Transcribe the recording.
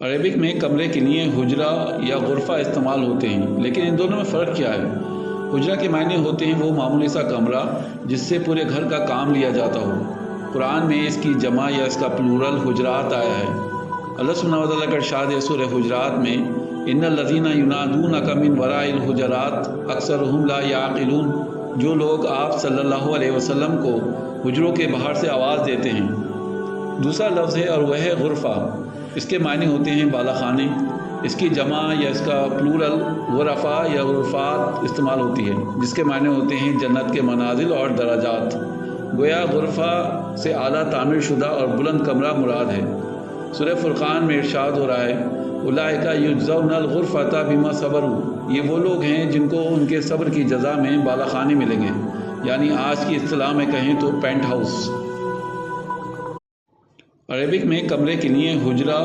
Arabic میں کمرے کے لیے حجرہ یا غرفہ استعمال ہوتے ہیں، لیکن ان دونوں میں فرق کیا ہے؟ حجرہ کے معنی ہوتے ہیں وہ معمولی سا کمرہ جس سے پورے گھر کا کام لیا جاتا ہو۔ قرآن میں اس کی جمع یا اس کا پلورل حجرات آیا ہے۔ اللہ سبحانہ و تعالیٰ کا ارشاد ہے سورہ حجرات میں، ان الذین ینادونک من وراء الحجرات اکثرهم لا یعقلون، جو لوگ آپ صلی اللہ علیہ وسلم کو حجروں کے باہر سے آواز دیتے ہیں۔ دوسرا لفظ ہے اور وہ ہے غرفہ۔ اس کے معنی ہوتے ہیں بالا خانے۔ اس کی جمع یا اس کا پلورل غرفہ یا غرفات استعمال ہوتی ہے، جس کے معنی ہوتے ہیں جنت کے منازل اور درجات۔ گویا غرفہ سے اعلیٰ تعمیر شدہ اور بلند کمرہ مراد ہے۔ سورہ فرقان میں ارشاد ہو رہا ہے، اولئک یجزون الغرفۃ بما صبروا، یہ وہ لوگ ہیں جن کو ان کے صبر کی جزا میں بالا خانے ملیں گے، یعنی آج کی اصطلاح میں کہیں تو پینٹ ہاؤس۔ عربک میں کمرے کے لیے حجرہ